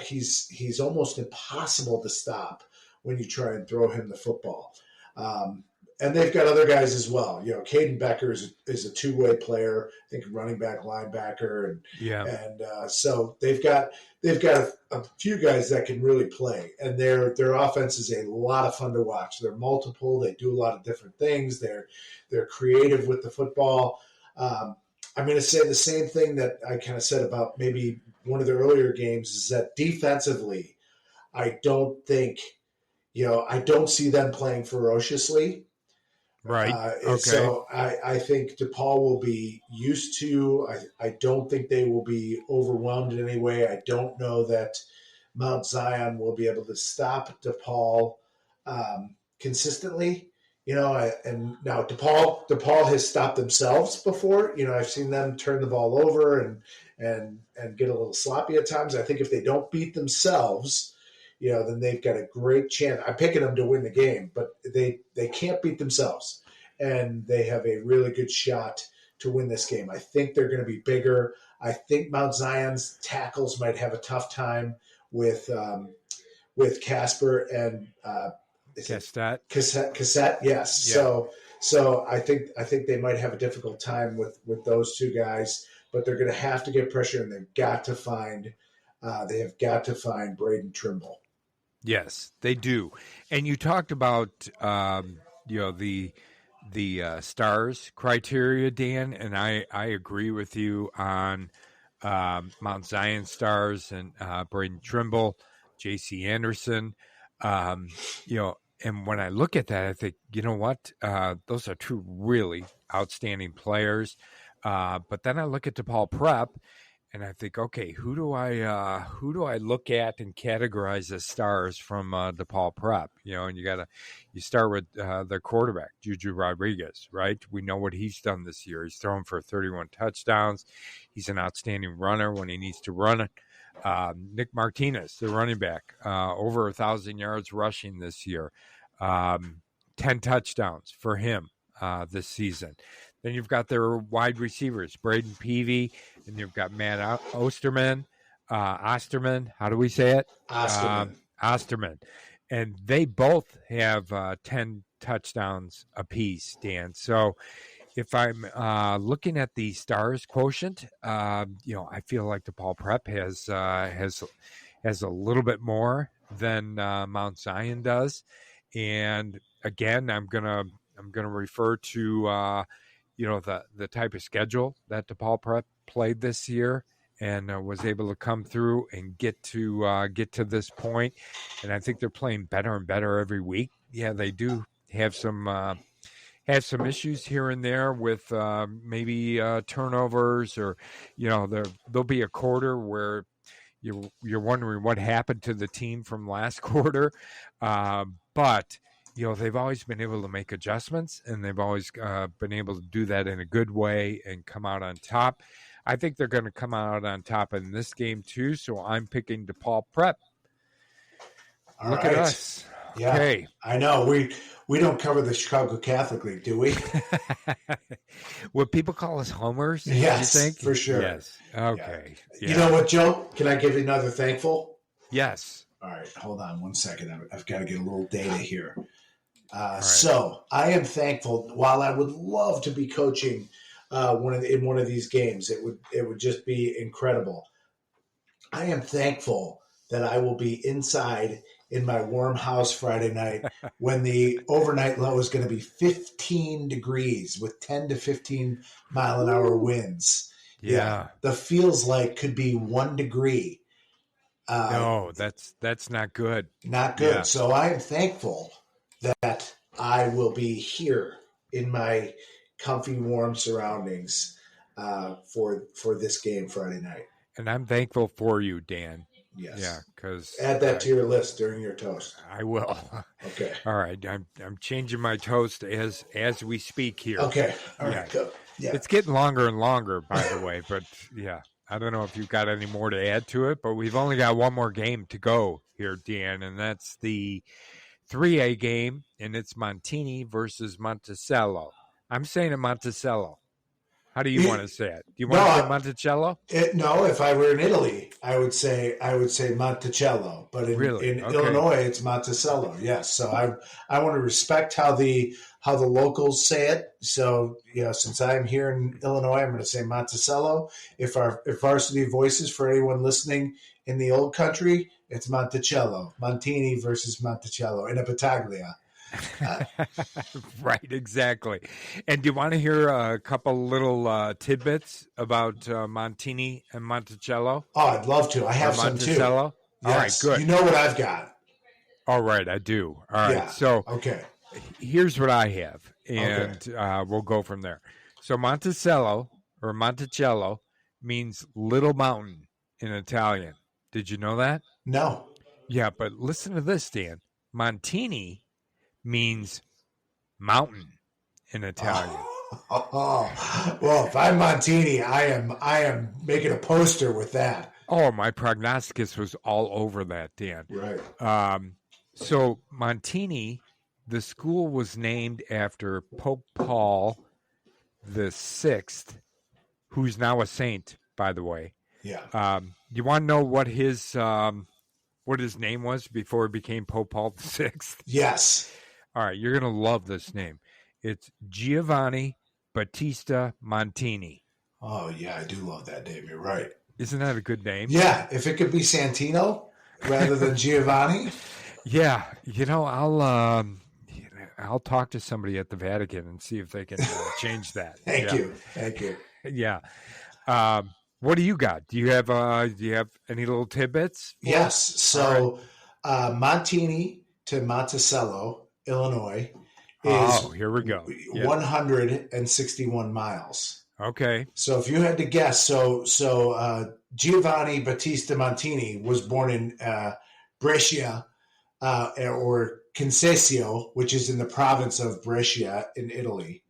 he's almost impossible to stop when you try and throw him the football. Um, and they've got other guys as well. Caden Becker is a two-way player. I think running back, linebacker, and so they've got a few guys that can really play, and their offense is a lot of fun to watch. They're multiple. They do a lot of different things. They're creative with the football. I'm going to say the same thing that I kind of said about maybe one of the earlier games is that defensively, I don't think, I don't see them playing ferociously. Right. Okay. So I think DePaul will be used to. I don't think they will be overwhelmed in any way. I don't know that Mount Zion will be able to stop DePaul consistently. And now DePaul has stopped themselves before. I've seen them turn the ball over and get a little sloppy at times. I think if they don't beat themselves, then they've got a great chance. I'm picking them to win the game, but they can't beat themselves, and they have a really good shot to win this game. I think they're going to be bigger. I think Mount Zion's tackles might have a tough time with Casper and Cassette. Yes. Yeah. So I think they might have a difficult time with those two guys, but they're going to have to get pressure, and they've got to find Braden Trimble. Yes, they do. And you talked about the stars criteria, Dan, and I agree with you on Mount Zion stars and Braden Trimble, J.C. Anderson. And when I look at that, I think, you know what? Those are two really outstanding players. But then I look at DePaul Prep, and I think, okay, who do I look at and categorize as stars from DePaul Prep? And you start with their quarterback, Juju Rodriguez, right? We know what he's done this year. He's thrown for 31 touchdowns. He's an outstanding runner when he needs to run it. Nick Martinez, the running back, over 1,000 yards rushing this year, 10 touchdowns for him this season. Then you've got their wide receivers, Braden Peavy, and you've got Matt Osterman. How do we say it? Osterman. And they both have 10 touchdowns apiece, Dan. So if I'm looking at the stars quotient, I feel like DePaul Prep has a little bit more than Mount Zion does. And again, I'm gonna refer to the type of schedule that DePaul Prep played this year and was able to come through and get to this point. And I think they're playing better and better every week. Yeah, they do have some issues here and there with maybe turnovers, or there'll be a quarter where you're wondering what happened to the team from last quarter, but they've always been able to make adjustments, and they've always been able to do that in a good way and come out on top. I think they're going to come out on top in this game too, so I'm picking DePaul Prep. Look at us. Yeah, okay. I know. We don't cover the Chicago Catholic League, do we? Would people call us homers? Yes, you think? For sure. Yes. Okay. Yeah. You know what, Joe? Can I give you another thankful? Yes. All right. Hold on one second. I've got to get a little data here. Right. So I am thankful. While I would love to be coaching in one of these games, it would just be incredible. I am thankful that I will be inside in my warm house Friday night when the overnight low is going to be 15 degrees with 10 to 15 mile an hour winds. Yeah. The feels like could be 1 degree. No, that's not good. Not good. Yeah. So I am thankful that I will be here in my comfy, warm surroundings for this game Friday night. And I'm thankful for you, Dan. Yes. Yeah, because add that to your list during your toast. I will. Okay. All right. I'm changing my toast as we speak here. Okay. All right. Good. Yeah. It's getting longer and longer, by the way. But yeah, I don't know if you've got any more to add to it, but we've only got one more game to go here, Dan, and that's the 3A game, and it's Montini versus Monticello. I'm saying it Monticello. How do you want to say it? Do you No, want to say Monticello? no. If I were in Italy, I would say Monticello, but Really? in Okay. Illinois, it's Monticello. Yes. So I want to respect how the locals say it. So since I'm here in Illinois, I'm going to say Monticello. If varsity voices for anyone listening in the old country, it's Monticello, Montini versus Monticello in a Battaglia. Right, exactly. And do you want to hear a couple little tidbits about Montini and Monticello? Oh, I'd love to. I have some too. Monticello? Yes. All right, good. You know what I've got. All right, I do. All right, Yeah. so okay. Here's what I have, and we'll go from there. So Monticello or Monticello means little mountain in Italian. Did you know that? No. Yeah, but listen to this, Dan. Montini means mountain in Italian. Well, if I'm Montini, I am making a poster with that. Oh, my prognosticus was all over that, Dan. Right. So Montini, the school was named after Pope Paul VI, who's now a saint, by the way. Yeah. You want to know what his name was before he became Pope Paul VI? Yes. All right, you're going to love this name. It's Giovanni Battista Montini. Oh, yeah, I do love that name. You're right. Isn't that a good name? Yeah, if it could be Santino rather than Giovanni. Yeah, I'll talk to somebody at the Vatican and see if they can change that. Thank you. Yeah. What do you got? Do you have any little tidbits? Yes. So Montini to Monticello, Illinois, is here we go. 161 miles. Okay. So if you had to guess, so Giovanni Battista Montini was born in Brescia or Concesio, which is in the province of Brescia in Italy.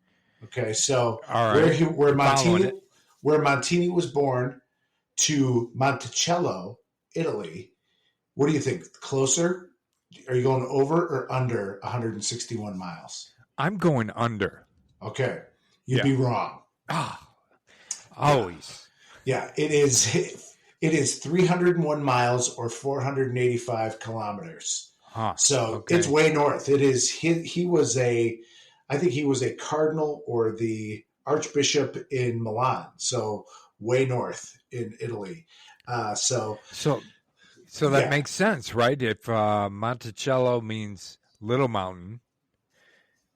Okay, so where Montini was born to Monticello, Italy. What do you think? Closer? Are you going over or under 161 miles? I'm going under. Okay, you'd be wrong. Always. Yeah, it is 301 miles or 485 kilometers. So it's way north. It is. I think he was a cardinal or the archbishop in Milan. So way north in Italy. So that makes sense, right? If Monticello means little mountain,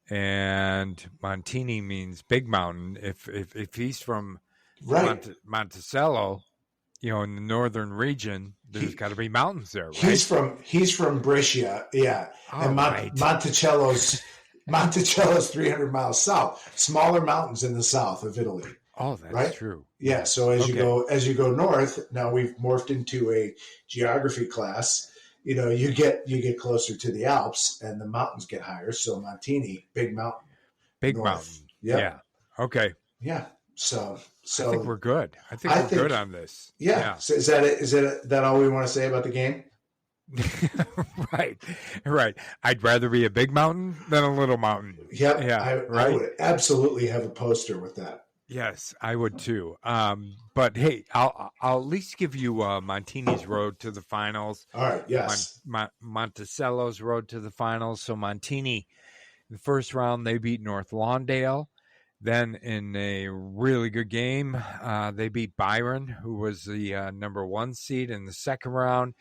and Montini means big mountain. If he's from Monticello, in the northern region, there's got to be mountains there, right? He's from Brescia, yeah. And Monticello's 300 miles south. Smaller mountains in the south of Italy. Oh, that's true. Yeah. So as you go north, now we've morphed into a geography class. You get closer to the Alps and the mountains get higher. So Montini, big mountain. Big north. Mountain. Yep. Yeah. Okay. Yeah. So I think we're good. I think we're good on this. Yeah. So is that all we want to say about the game? Right. I'd rather be a big mountain than a little mountain. Yep. Yeah. I would absolutely have a poster with that. Yes, I would too. But hey, I'll at least give you Montini's road to the finals. All right. Yes. Monticello's road to the finals. So Montini, the first round, they beat North Lawndale. Then in a really good game, they beat Byron, who was the number 1 seed in the second round.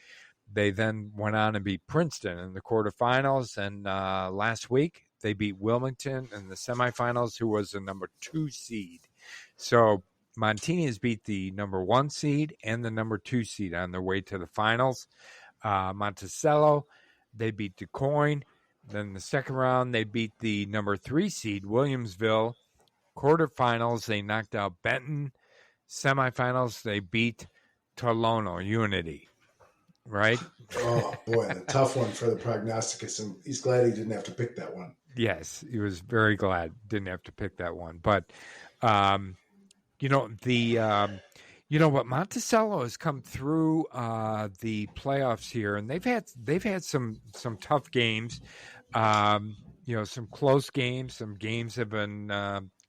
They then went on and beat Princeton in the quarterfinals. And last week, they beat Wilmington in the semifinals, who was the number 2 seed. So Montini has beat the number 1 seed and the number 2 seed on their way to the finals. Monticello, they beat DuQuoin. Then the second round, they beat the number 3 seed, Williamsville. Quarterfinals, they knocked out Benton. Semifinals, they beat Tolono Unity. Right? Oh, boy, a tough one for the Prognosticus. And he's glad he didn't have to pick that one. Yes, he was very glad didn't have to pick that one. But, but Monticello has come through the playoffs here, and they've had some tough games. Some close games. Some games have been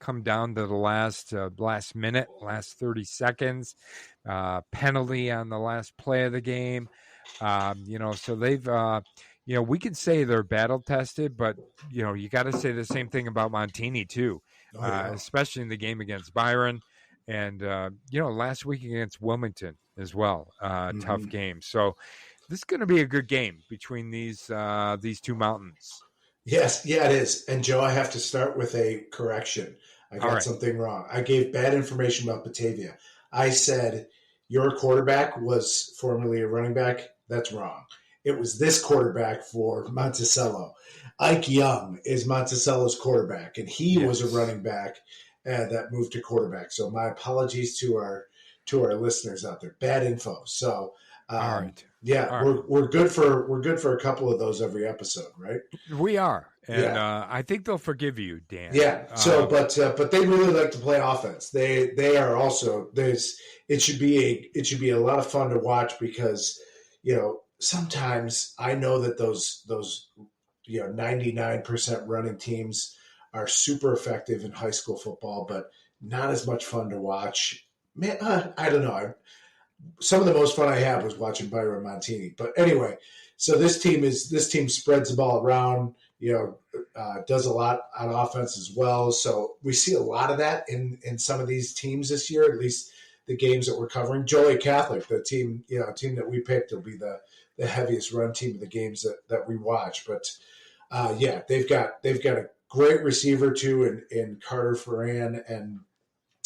come down to the last minute, last 30 seconds, penalty on the last play of the game. So they've, we can say they're battle tested, but you got to say the same thing about Montini too, Oh yeah. especially in the game against Byron, and last week against Wilmington as well. Tough game. So this is going to be a good game between these two mountains. Yes, yeah, it is. And Joe, I have to start with a correction. I got something wrong. I gave bad information about Batavia. I said your quarterback was formerly a running back. That's wrong. It was this quarterback for Monticello. Ike Young is Monticello's quarterback, and he was a running back that moved to quarterback. So my apologies to our listeners out there. Bad info. So all right. Yeah, we're good for a couple of those every episode, right? We are, and I think they'll forgive you, Dan. Yeah. So, but they really like to play offense. They are also it should be a lot of fun to watch because sometimes I know that those 99% running teams are super effective in high school football, but not as much fun to watch. Man, I don't know. Some of the most fun I had was watching Byron Montini. But anyway, so this team spreads the ball around, does a lot on offense as well. So we see a lot of that in some of these teams this year, at least the games that we're covering. Joliet Catholic, the team that we picked, will be the heaviest run team of the games that we watch. But they've got a great receiver too in Carter Ferran, and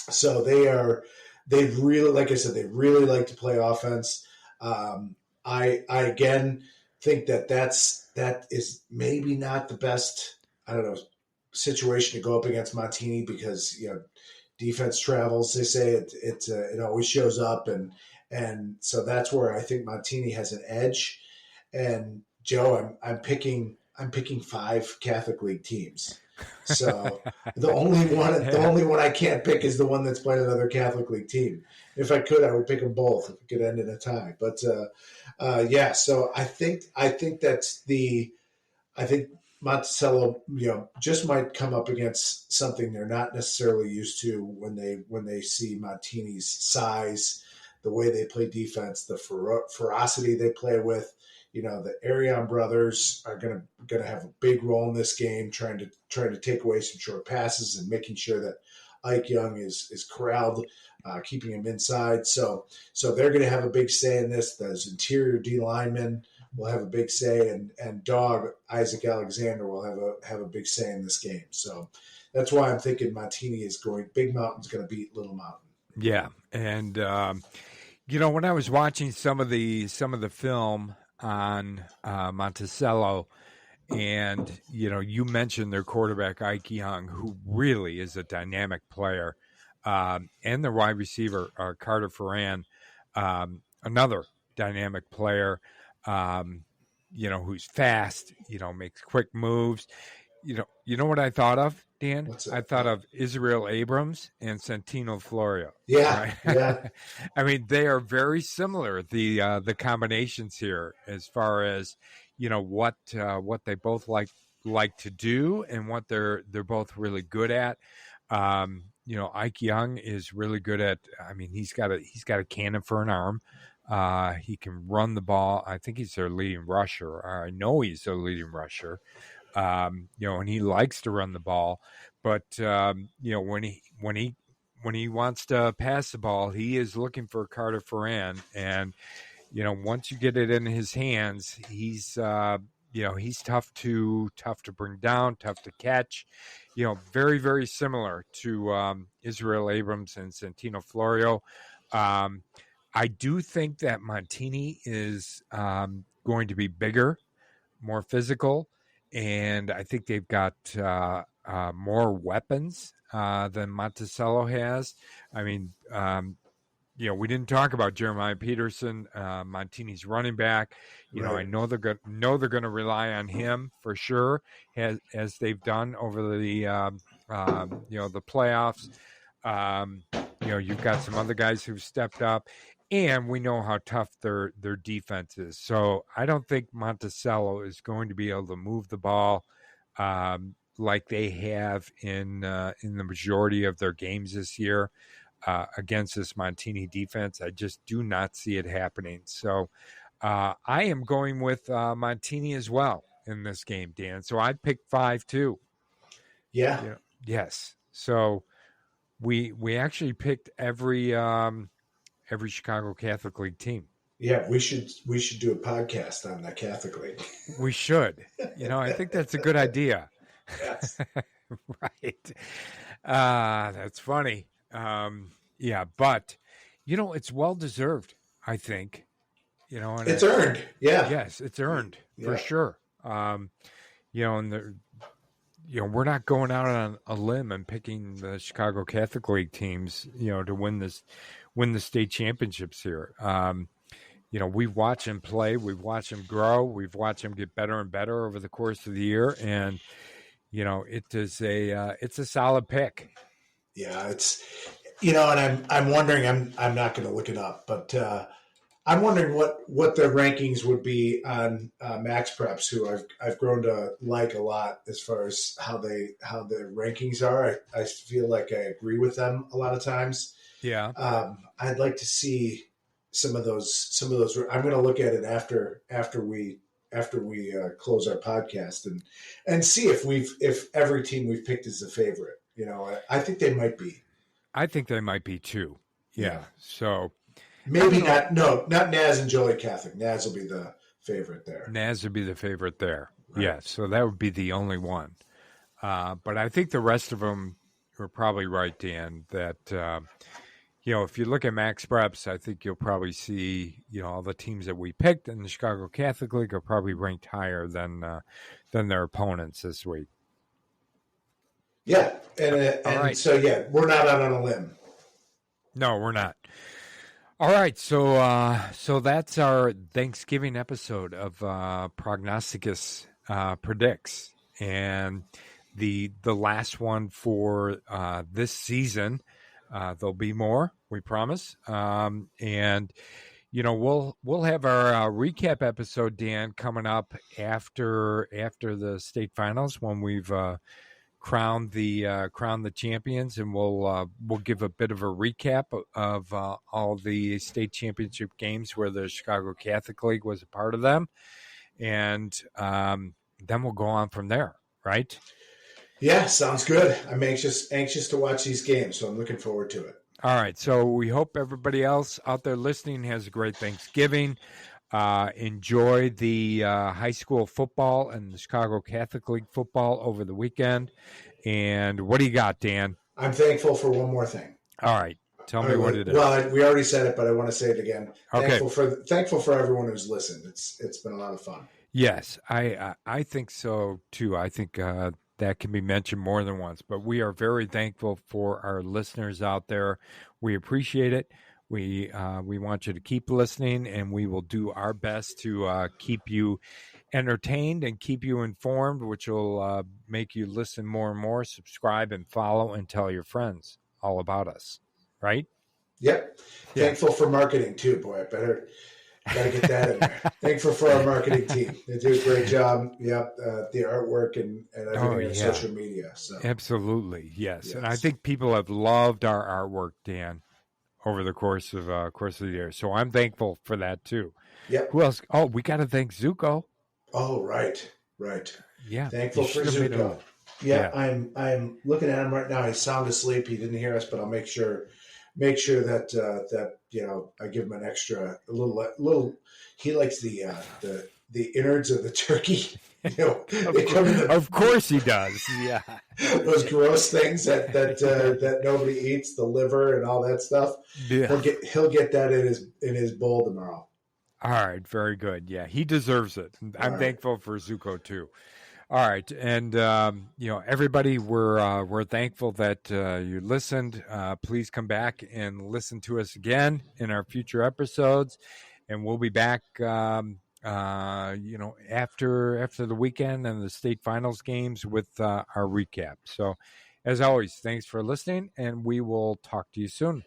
so they really, like I said, they really like to play offense. I again think that is maybe not the best, I don't know, situation to go up against Montini because defense travels. They say it always shows up, and so that's where I think Montini has an edge. And Joe, I'm picking 5 Catholic League teams. So the only one I can't pick is the one that's playing another Catholic League team. If I could, I would pick them both if it could end in a tie. But so I think Monticello, just might come up against something they're not necessarily used to when they see Montini's size, the way they play defense, the ferocity they play with. The Arion brothers are gonna have a big role in this game, trying to take away some short passes and making sure that Ike Young is corralled, keeping him inside. So they're gonna have a big say in this. Those interior D linemen will have a big say, and dog Isaac Alexander will have a big say in this game. So that's why I'm thinking Big Mountain's going to beat Little Mountain. Yeah, and when I was watching some of the film on Monticello, and you mentioned their quarterback Ike Young, who really is a dynamic player, and their wide receiver Carter Ferran, another dynamic player, who's fast, makes quick moves. You know what I thought of, Dan? I thought of Israel Abrams and Santino Florio. Yeah, right? Yeah. I mean, they are very similar. The combinations here, as far as what they both like to do and what they're both really good at. Ike Young is really good at. I mean, he's got a cannon for an arm. He can run the ball. I think he's their leading rusher. Or I know he's their leading rusher. And he likes to run the ball, but when he wants to pass the ball, he is looking for Carter Ferran, and once you get it in his hands, he's tough to bring down, tough to catch. Very, very similar to Israel Abrams and Santino Florio. I do think that Montini is going to be bigger, more physical, and I think they've got more weapons than Monticello has. I mean, we didn't talk about Jeremiah Peterson, Montini's running back. Right. I know they're going to rely on him for sure, as they've done over the the playoffs. You've got some other guys who've stepped up, and we know how tough their defense is. So I don't think Monticello is going to be able to move the ball like they have in the majority of their games this year against this Montini defense. I just do not see it happening. So I am going with Montini as well in this game, Dan. So I picked 5-2. Yeah. Yes. So we actually picked every Chicago Catholic League team. Yeah, we should do a podcast on the Catholic League. We should. I think that's a good idea. Yes. Right. That's funny. Yeah, but it's well deserved, I think. And it's earned. Yeah. Yes, it's earned for sure. And we're not going out on a limb and picking the Chicago Catholic League teams, to win the state championships here. We've watched them play, we've watched them grow, we've watched them get better and better over the course of the year, and it's a solid pick. Yeah, it's and I'm wondering. I'm not going to look it up, but I'm wondering what their rankings would be on Max Preps, who I've grown to like a lot as far as how their rankings are. I feel like I agree with them a lot of times. Yeah. I'd like to see some of those. I'm going to look at it after we close our podcast and see if every team we've picked is a favorite. I think they might be. I think they might be too. Yeah. So maybe not. No, not Naz and Joliet Catholic. Naz will be the favorite there. Naz would be the favorite there. Right. Yeah. So that would be the only one. But I think the rest of them are probably right, Dan, that, if you look at Max Preps, I think you'll probably see, all the teams that we picked in the Chicago Catholic League are probably ranked higher than their opponents this week. Yeah. And right. So, we're not out on a limb. No, we're not. All right. So that's our Thanksgiving episode of Prognosticus Predicts. And the last one for this season. There'll be more, we promise. And we'll have our recap episode, Dan, coming up after the state finals when we've crowned the champions, and we'll give a bit of a recap of all the state championship games where the Chicago Catholic League was a part of them, and then we'll go on from there, right? Yeah, sounds good. I'm anxious to watch these games, so I'm looking forward to it. All right, so we hope everybody else out there listening has a great Thanksgiving. Enjoy the high school football and the Chicago Catholic League football over the weekend. And what do you got, Dan? I'm thankful for one more thing. All right, tell me what it is. Well, we already said it, but I want to say it again. Okay. Thankful for everyone who's listened. It's been a lot of fun. Yes, I think so too. I think that can be mentioned more than once, but we are very thankful for our listeners out there. We appreciate it. We want you to keep listening, and we will do our best to keep you entertained and keep you informed, which will make you listen more and more, subscribe and follow, and tell your friends all about us, right? Yep. Yeah. Thankful for marketing too, boy. I better got to get that in there. Thankful for our marketing team. They do a great job. Yep. The artwork and everything on social media. So. Absolutely. Yes. And I think people have loved our artwork, Dan, over the course of the year. So I'm thankful for that too. Yep. Who else? Oh, we got to thank Zuko. Oh, right. Yeah. Thankful for Zuko. Yeah, I'm looking at him right now. He's sound asleep. He didn't hear us, but I'll make sure that I give him an extra a little. He likes the innards of the turkey. Of course he does. Yeah, those gross things that nobody eats, the liver and all that stuff. Yeah, he'll get that in his bowl tomorrow. All right, very good. Yeah, he deserves it. I'm thankful for Zuko too. All right, and everybody, we're thankful that you listened. Please come back and listen to us again in our future episodes, and we'll be back. After the weekend and the state finals games with our recap. So, as always, thanks for listening, and we will talk to you soon.